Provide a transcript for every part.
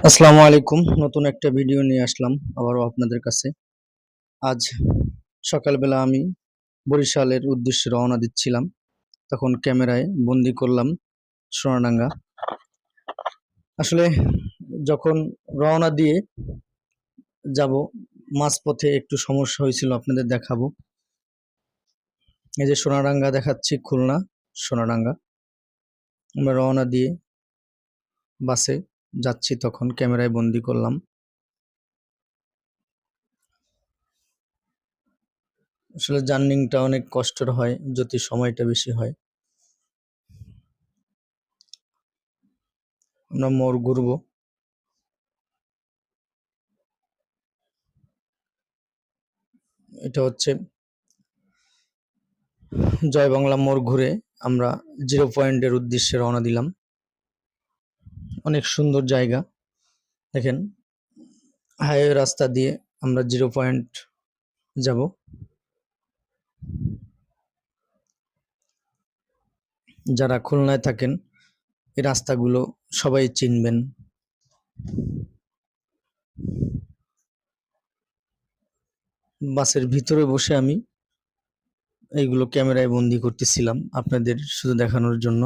আসসালামু আলাইকুম। নতুন একটা ভিডিও নিয়ে আসলাম আবারও আপনাদের কাছে। আজ সকালবেলা আমি বরিশালের উদ্দেশ্যে রওনা দিচ্ছিলাম। তখন ক্যামেরায় বন্দি করলাম সোনাডাঙ্গা। আসলে যখন রওনা দিয়ে যাব, মাঝপথে একটু সমস্যা হয়েছিল, আপনাদের দেখাবো। এই যে সোনাডাঙ্গা দেখাচ্ছি, খুলনা সোনাডাঙ্গা। আমরা রওনা দিয়ে বাসে যাচ্ছি, তখন ক্যামেরায় বন্দি করলাম। আসলে জার্নিংটা অনেক কষ্টের হয় যদি সময়টা বেশি হয়। আমরা মোড় ঘুরবো। এটা হচ্ছে জয় বাংলা মোড় ঘুরে আমরা জিরো পয়েন্টের উদ্দেশ্যে রওনা দিলাম। অনেক সুন্দর জায়গা, দেখেন হাইওয়ে রাস্তা দিয়ে আমরা জিরো পয়েন্ট যাব। যারা খুলনায় থাকেন এই রাস্তাগুলো সবাই চিনবেন। বাসের ভিতরে বসে আমি এইগুলো ক্যামেরায় বন্দি করতেছিলাম আপনাদের শুধু দেখানোর জন্য।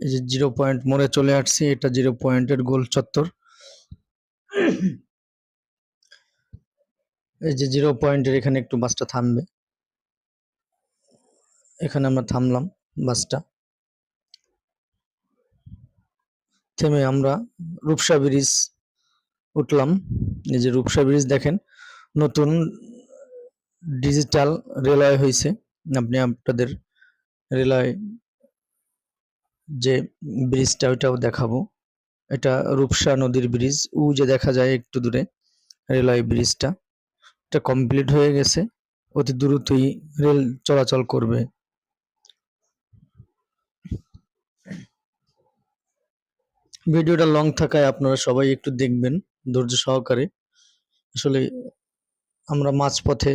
এই যে জিরো পয়েন্ট মোড়ে চলে আসছি, এটা জিরো পয়েন্টের গোল চত্বর। এই যে জিরো পয়েন্টের এখানে একটু বাসটা থামবে, এখানে আমরা থামলাম বাসটা। থেমে আমরা রূপসা ব্রিজ উঠলাম। এই যে রূপসা ব্রিজ দেখেন, নতুন ডিজিটাল রেলওয়ে হয়েছে। আপনি আপনাদের রেলওয়ে যে ব্রিজটা ওইটাও দেখাবো। এটা রূপসা নদীর ব্রিজ, ও যে দেখা যায় একটু দূরে রেলওয়ে ব্রিজটা, এটা কমপ্লিট হয়ে গেছে। অতি দ্রুতই রেল চলাচল করবে। ভিডিওটা লং থাকায় আপনারা সবাই একটু দেখবেন ধৈর্য সহকারে। আসলে আমরা মাঝপথে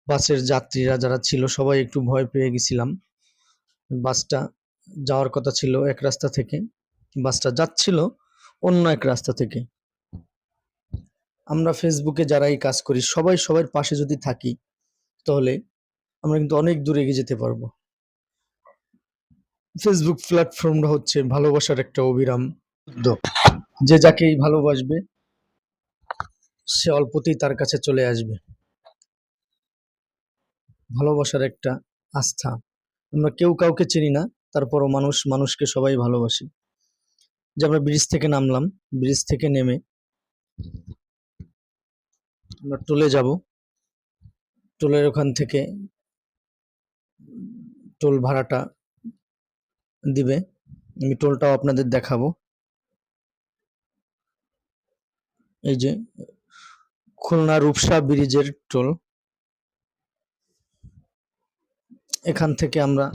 বাসের যাত্রীরা যারা ছিল সবাই একটু ভয় পেয়ে গেছিলাম। বাসটা যাওয়ার কথা ছিল এক রাস্তা থেকে, বাসটা যাচ্ছিল অন্য এক রাস্তা থেকে। আমরা ফেসবুকে যারা এই কাজ করি সবাই সবার পাশে যদি থাকি, তাহলে আমরা কিন্তু অনেক দূর এগিয়ে যেতে পারবো। ফেসবুক প্ল্যাটফর্মটা হচ্ছে ভালোবাসার একটা অবিরাম উদ্যোগ। যে যাকেই ভালোবাসবে সে অল্পতেই তার কাছে চলে আসবে। ভালোবাসার একটা আস্থা। আমরা কেউ কাউকে চিনি না, তারপরও মানুষ মানুষকে সবাই ভালোবাসি। যে আমরা ব্রিজ থেকে নামলাম, ব্রিজ থেকে নেমে আমরা টোলে যাব। টোলের ওখান থেকে টোল ভাড়াটা দিবে, আমি টোলটাও আপনাদের দেখাবো। এই যে খুলনা রূপসা ব্রিজের টোল। এখান থেকে আমরা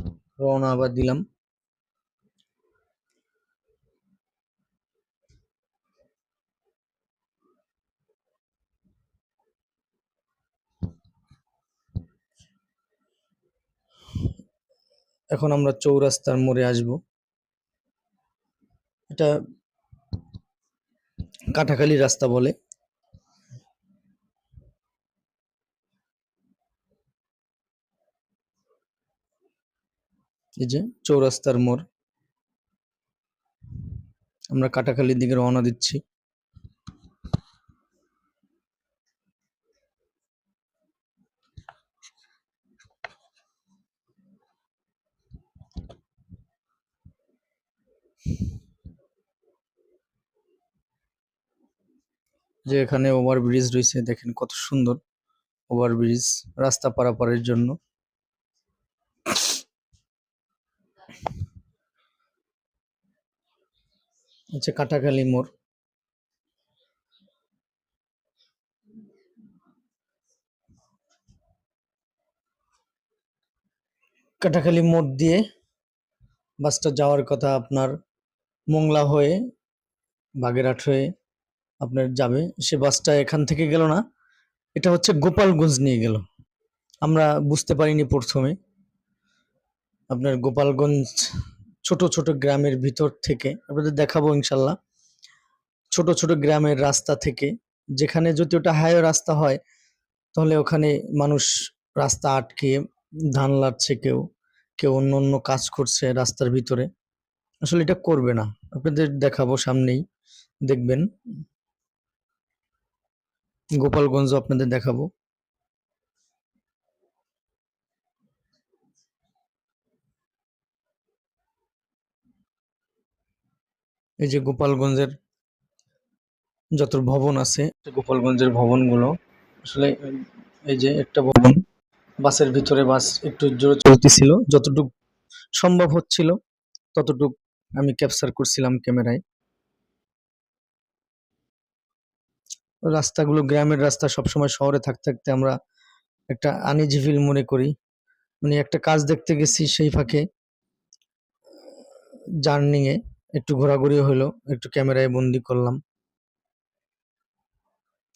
রওনা আবার দিলাম। এখন আমরা চৌরাস্তার মোড়ে আসব। এটা কাটাখালী রাস্তা বলে। এই যে চৌরাস্তার মোড়, আমরা কাটাখালীর দিকে রওনা দিচ্ছি। যে এখানে ওভারব্রিজ রয়েছে, দেখেন কত সুন্দর ওভারব্রিজ রাস্তা পারাপারের জন্য। হচ্ছে কাটাখালী মোড়। কাটাখালী মোড় দিয়ে বাসটা যাওয়ার কথা আপনার মোংলা হয়ে, বাগেরহাট হয়ে, আপনার যাবে, সে বাসটা এখান থেকে গেল না, এটা হচ্ছে গোপালগঞ্জ নিয়ে গেল। আমরা বুঝতে পারিনি প্রথমে। আপনার গোপালগঞ্জ ছোট ছোট গ্রামের ভিতর থেকে আপনাদের দেখাবো ইনশাল্লাহ। ছোট ছোট গ্রামের রাস্তা থেকে, যেখানে যদি ওটা হাইওয়ে রাস্তা হয় তাহলে ওখানে মানুষ রাস্তা আটকে ধান লাচ্ছে, কেউ কেউ অন্য অন্য কাজ করছে রাস্তার ভিতরে। আসলে এটা করবে না, আপনাদের দেখাবো সামনেই, দেখবেন। গোপালগঞ্জ আপনাদের দেখাবো। এই যে গোপালগঞ্জের যত ভবন আছে, গোপালগঞ্জের ভবনগুলো আসলে, এই যে একটা ভবন, বাসের ভিতরে বাস একটু জোরে চলতেছিল, যতটুকু সম্ভব হচ্ছিল ততটুকু আমি ক্যাপচার করছিলাম ক্যামেরায়। রাস্তাগুলো গ্রামের রাস্তা, সবসময় শহরে থাকতে থাকতে আমরা একটা আনইজি ফিল মনে করি। মানে একটা কাজ দেখতে গেছি, সেই ফাঁকে জার্নিং এ একটু ঘোরাঘুরি হলো, একটু ক্যামেরায় বন্দি করলাম।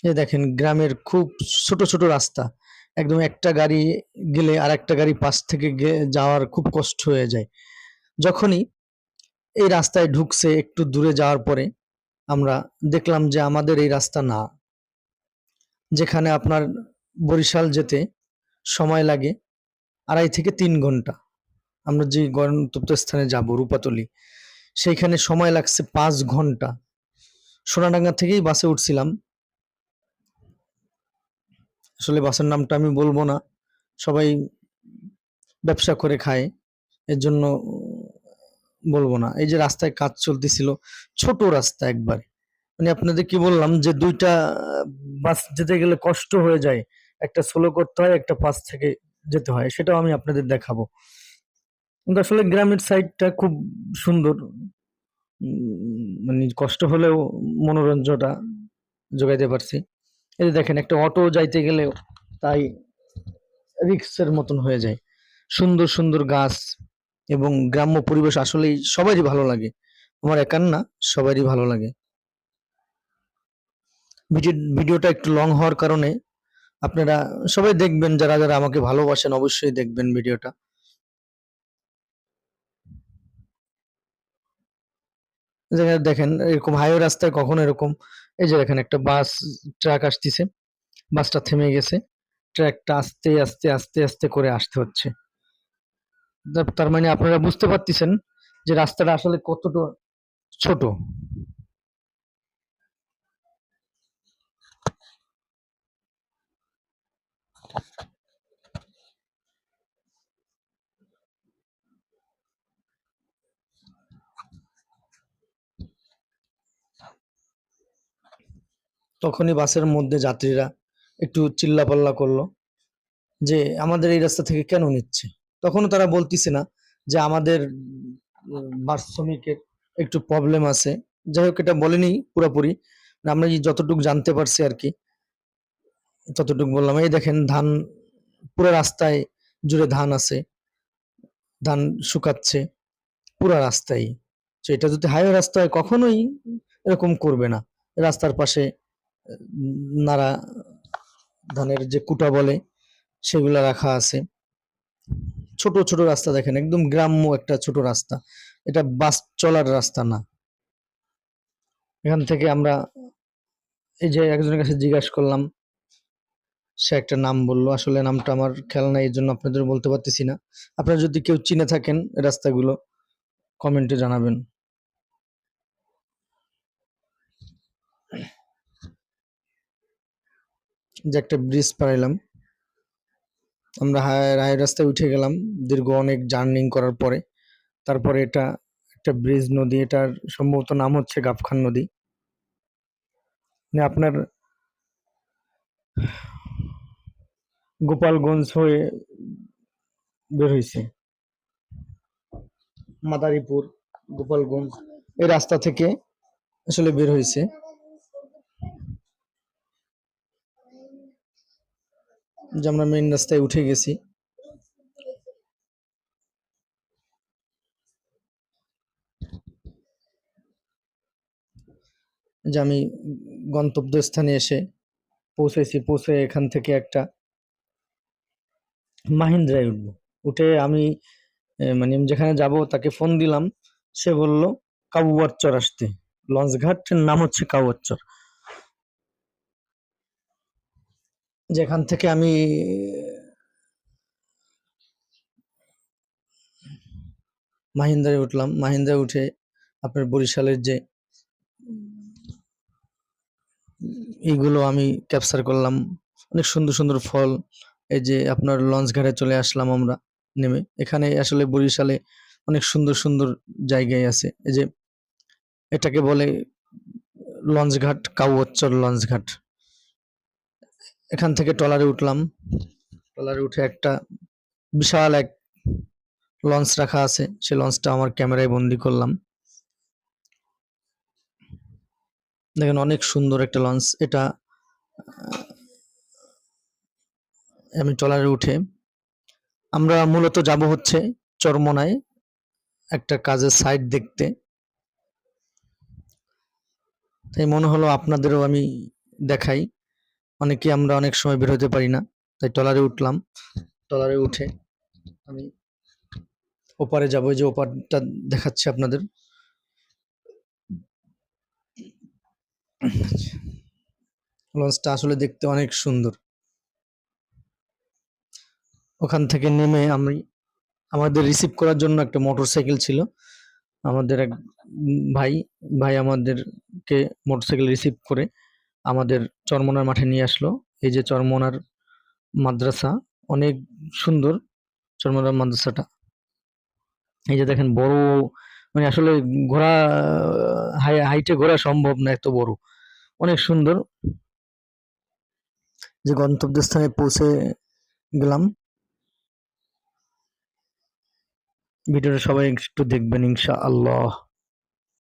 এই দেখেন গ্রামের খুব ছোট ছোট রাস্তা, একদম একটা গাড়ি গেলে আর একটা গাড়ি পাশ থেকে যাওয়ার খুব কষ্ট হয়ে যায়। যখনই এই রাস্তায় ঢুকছে একটু দূরে যাওয়ার পরে আমরা দেখলাম যে আমাদের এই রাস্তা না, যেখানে আপনার বরিশাল যেতে সময় লাগে 2.5 থেকে 3 ঘন্টা। আমরা যে গন্তব্য স্থানে যাব রূপাতলি, সেইখানে সময় লাগছে 5 ঘন্টা। সোনাডাঙ্গা থেকেই বাসে উঠছিলাম, আসলে বাসের নামটা আমি বলবো না, সবাই ব্যবসা করে খায়, এর জন্য বলবো না। এই যে রাস্তায় কাজ চলতেছিল, ছোট রাস্তা একবার, মানে আপনাদের কি বললাম যে দুইটা বাস যেতে গেলে কষ্ট হয়ে যায়, একটা স্লো করতে হয়, একটা পাশ থেকে যেতে হয়, সেটাও আমি আপনাদের দেখাবো। কিন্তু আসলে গ্রামের সাইডটা খুব সুন্দর। মানে কষ্ট হলেও মনোরঞ্জনটা যোগাইতে পারছি। এই যে দেখেন একটা অটো যাইতে গেলেও তাই রিক্সের মতন হয়ে যায়। সুন্দর সুন্দর গাছ এবং গ্রাম্য পরিবেশ আসলেই সবারই ভালো লাগে, আমার একার না, সবারই ভালো লাগে। ভিডিওটা একটু লং হওয়ার কারণে আপনারা সবাই দেখবেন, যারা যারা আমাকে ভালোবাসেন অবশ্যই দেখবেন ভিডিওটা। যেখানে দেখেন এরকম হাইওয়ে রাস্তায় কখনো এরকম, এই যে দেখেন একটা বাস ট্রাক আসতেছে, বাসটা থেমে গেছে, ট্রাকটা আস্তে আস্তে আস্তে আস্তে করে আসতে হচ্ছে। তার মানে আপনারা বুঝতে পারতেছেন যে রাস্তাটা আসলে কতটা ছোট। তখনই বাসের মধ্যে যাত্রীরা একটু চিল্লাপাল্লা করলো যে আমাদের এই রাস্তা থেকে কেন নিচ্ছে। তখনও তারা বলতেছে না যে আমাদের বাস শ্রমিকের একটু প্রবলেম আছে। যাই হোক, এটা বলেনি পুরোপুরি, আমরা যতটুকু জানতে পারছি আর কি ততটুকু বললাম। এই দেখেন ধান, পুরো রাস্তায় জুড়ে ধান আছে, ধান শুকাচ্ছে পুরা রাস্তায়। তো এটা যদি হাইওয়ে রাস্তা হয় কখনোই এরকম করবে না। রাস্তার পাশে নাড়া ধানের যে কুটা বলে সেগুলা রাখা আছে। ছোট ছোট রাস্তা দেখেন, একদম গ্রাম্য একটা ছোট রাস্তা, এটা বাস চলার রাস্তা না। এখান থেকে আমরা, এই যে একজনের কাছে জিজ্ঞাসা করলাম, সে একটা নাম বললো, আসলে নামটা আমার খেয়াল নাই, এই জন্য আপনাদের বলতে পারতেছি না। আপনারা যদি কেউ চিনে থাকেন রাস্তাগুলো কমেন্টে জানাবেন। যে একটা ব্রিজ পারাইলাম, আমরা হাই রাস্তায় উঠে গেলাম দীর্ঘ অনেক জার্নিং করার পরে। তারপরে এটা একটা ব্রিজ নদী, এটার সম্ভবত নাম হচ্ছে গাবখান নদী। মানে আপনার গোপালগঞ্জ হয়ে বের হয়েছে, মাদারীপুর, গোপালগঞ্জ এই রাস্তা থেকে আসলে বের হয়েছে। যে আমরা মেইন রাস্তায় উঠে গেছি। যে আমি গন্তব্যস্থানে এসে পৌঁছেছি। পৌঁছে এখান থেকে একটা মাহিন্দ্রায় উঠবো। উঠে আমি মানে যেখানে যাব তাকে ফোন দিলাম। সে বলল কাউয়ারচর আসতে। লঞ্চ ঘাটের নাম হচ্ছে কাউয়ারচর। যেখান থেকে আমি মাহিন্দ্রায় উঠলাম। মাহিন্দ্রায় উঠে আপনার বরিশালের যে এইগুলো আমি ক্যাপচার করলাম। অনেক সুন্দর সুন্দর ফল। এই যে আপনার লঞ্চ ঘাটে চলে আসলাম আমরা নেমে। এখানে আসলে বরিশালে অনেক সুন্দর সুন্দর জায়গায় আছে। এই যে এটাকে বলে লঞ্চ ঘাট, কাউয়ারচর লঞ্চ ঘাট। এখান থেকে ট্রলারে উঠলাম। ট্রলারে উঠে একটা বিশাল এক লঞ্চ রাখা আছে, সে লঞ্চটা আমার ক্যামেরায় বন্দি করলাম। দেখেন অনেক সুন্দর একটা লঞ্চ এটা। আমি ট্রলারে উঠে আমরা মূলত যাব হচ্ছে চরমোনাই একটা কাজের সাইট দেখতে। তাই মনে হলো আপনাদেরও আমি দেখাই। অনেকে আমরা অনেক সময় বের হতে পারি না, তাই ট্রলারে উঠলাম। ট্রলারে উঠে আমি ওপারে যাবো। যে ওপারটা দেখাচ্ছি আপনাদের। লঞ্চটা আসলে দেখতে অনেক সুন্দর। ওখান থেকে নেমে আমি আমাদের রিসিভ করার জন্য একটা মোটরসাইকেল ছিল। আমাদের এক ভাই ভাই আমাদেরকে মোটরসাইকেল রিসিভ করে আমাদের চরমোনার মাঠে নিয়ে আসলো। এই যে চরমোনার মাদ্রাসা, অনেক সুন্দর চরমোনার মাদ্রাসাটা। এই যে দেখেন বড়, মানে আসলে ঘোরা হাইটে ঘোরা সম্ভব না, এত বড়, অনেক সুন্দর। যে গন্তব্যস্থানে পৌঁছে গেলাম। ভিডিওটা সবাই একটু দেখবেন ইনশাআল্লাহ।